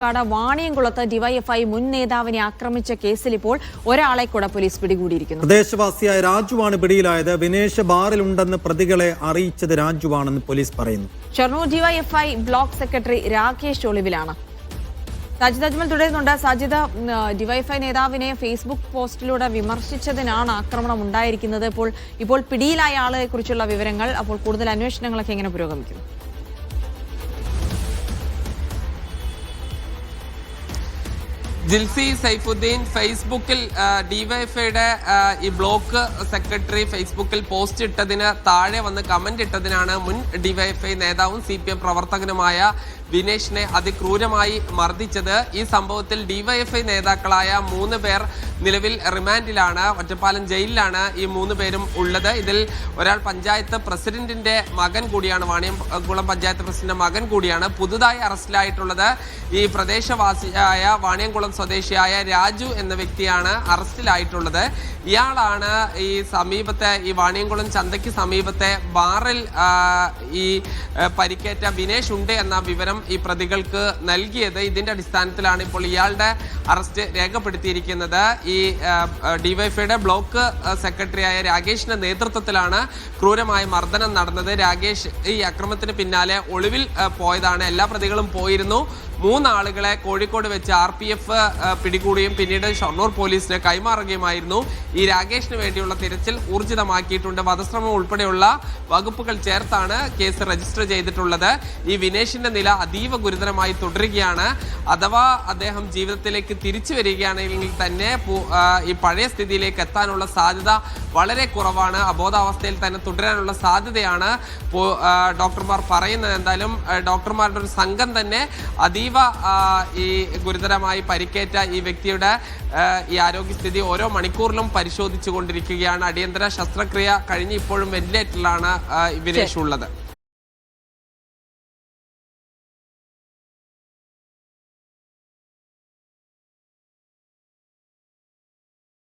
വാണിയംകുളത്ത് DYFI മുൻ നേതാവിനെ ആക്രമിച്ച കേസിൽ ഇപ്പോൾ ഒരാളെ കൂടെ പോലീസ് പിടികൂടിയിരിക്കുന്നു. പ്രദേശവാസിയായ രാജുവാണ് പിടിയിലായത്. വിനേഷ് ബാറിലുണ്ടെന്ന് പ്രതികളെ അറിയിച്ചത് രാജുവാണെന്ന് പോലീസ് പറയുന്നു. ഷൊർണൂർ ഡിവൈഎഫ്ഐ ബ്ലോക്ക് സെക്രട്ടറി രാകേഷ് ഒളിവിലാണ്. സാജിദ് അജ്മൽ തുടരുന്നുണ്ട്. സാജിദ്, ഡിവൈഎഫ്ഐ നേതാവിനെ ഫേസ്ബുക്ക് പോസ്റ്റിലൂടെ വിമർശിച്ചതിനാണ് ആക്രമണം ഉണ്ടായിരിക്കുന്നത്. ഇപ്പോൾ പിടിയിലായ ആളെ കുറിച്ചുള്ള വിവരങ്ങൾ, അപ്പോൾ കൂടുതൽ അന്വേഷണങ്ങളൊക്കെ എങ്ങനെ പുരോഗമിക്കുന്നു? ജിൽസി സൈഫുദ്ദീൻ ഫേസ്ബുക്കിൽ ഡിവൈഎഫ്ഐയുടെ ഈ ബ്ലോക്ക് സെക്രട്ടറി ഫേസ്ബുക്കിൽ പോസ്റ്റ് ഇട്ടതിന് താഴെ വന്ന് കമന്റ് ഇട്ടതിനാണ് മുൻ ഡിവൈഎഫ്ഐ നേതാവും CPM പ്രവർത്തകനുമായ വിനേഷിനെ അതിക്രൂരമായി മർദ്ദിച്ചത്. ഈ സംഭവത്തിൽ ഡിവൈഎഫ്ഐ നേതാക്കളായ 3 പേർ നിലവിൽ റിമാൻഡിലാണ്. ഒറ്റപ്പാലം ജയിലിലാണ് ഈ 3 പേരും ഉള്ളത്. ഇതിൽ ഒരാൾ പഞ്ചായത്ത് പ്രസിഡന്റിന്റെ മകൻ കൂടിയാണ്, വാണിയംകുളം പഞ്ചായത്ത് പ്രസിഡന്റിന്റെ മകൻ കൂടിയാണ്. പുതുതായി അറസ്റ്റിലായിട്ടുള്ളത് ഈ പ്രദേശവാസിയായ വാണിയംകുളം സ്വദേശിയായ രാജു എന്ന വ്യക്തിയാണ് അറസ്റ്റിലായിട്ടുള്ളത്. ഇയാളാണ് ഈ സമീപത്തെ ഈ വാണിയംകുളം ചന്തയ്ക്ക് സമീപത്തെ ബാറിൽ ഈ പരിക്കേറ്റ വിനേഷ് ഉണ്ട് എന്ന വിവരം ഈ പ്രതികൾക്ക് നൽകിയത്. ഇതിന്റെ അടിസ്ഥാനത്തിലാണ് ഇപ്പോൾ ഇയാളുടെ അറസ്റ്റ് രേഖപ്പെടുത്തിയിരിക്കുന്നത്. ഈ ഡിവൈഎഫ്ഐയുടെ ബ്ലോക്ക് സെക്രട്ടറിയായ രാകേഷിന്റെ നേതൃത്വത്തിലാണ് ക്രൂരമായ മർദ്ദനം നടന്നത്. രാകേഷ് ഈ അക്രമത്തിന് പിന്നാലെ ഒളിവിൽ പോയതാണ്. എല്ലാ പ്രതികളും പോയിരുന്നു. 3 ആളുകളെ കോഴിക്കോട് വെച്ച് RPF പിടികൂടുകയും പിന്നീട് ഷൊർണൂർ പോലീസിന് കൈമാറുകയുമായിരുന്നു. ഈ രാകേഷിന് വേണ്ടിയുള്ള തിരച്ചിൽ ഊർജിതമാക്കിയിട്ടുണ്ട്. വധശ്രമം ഉൾപ്പെടെയുള്ള വകുപ്പുകൾ ചേർത്താണ് കേസ് രജിസ്റ്റർ ചെയ്തിട്ടുള്ളത്. ഈ വിനേഷിന്റെ നില അതീവ ഗുരുതരമായി തുടരുകയാണ്. അഥവാ അദ്ദേഹം ജീവിതത്തിലേക്ക് തിരിച്ചു വരികയാണെങ്കിൽ തന്നെ ഈ പഴയ സ്ഥിതിയിലേക്ക് എത്താനുള്ള സാധ്യത വളരെ കുറവാണ്. അബോധാവസ്ഥയിൽ തന്നെ തുടരാനുള്ള സാധ്യതയാണ് ഡോക്ടർമാർ പറയുന്നത്. എന്തായാലും ഡോക്ടർമാരുടെ ഒരു സംഘം തന്നെ അതീവ ഈ ഗുരുതരമായി പരിക്കേറ്റ ഈ വ്യക്തിയുടെ ഈ ആരോഗ്യസ്ഥിതി ഓരോ മണിക്കൂറിലും പരിശോധിച്ചു കൊണ്ടിരിക്കുകയാണ്. അടിയന്തര ശസ്ത്രക്രിയ കഴിഞ്ഞ് ഇപ്പോഴും വെന്റിലേറ്ററിലാണ് വിനേഷ് ഉള്ളത്.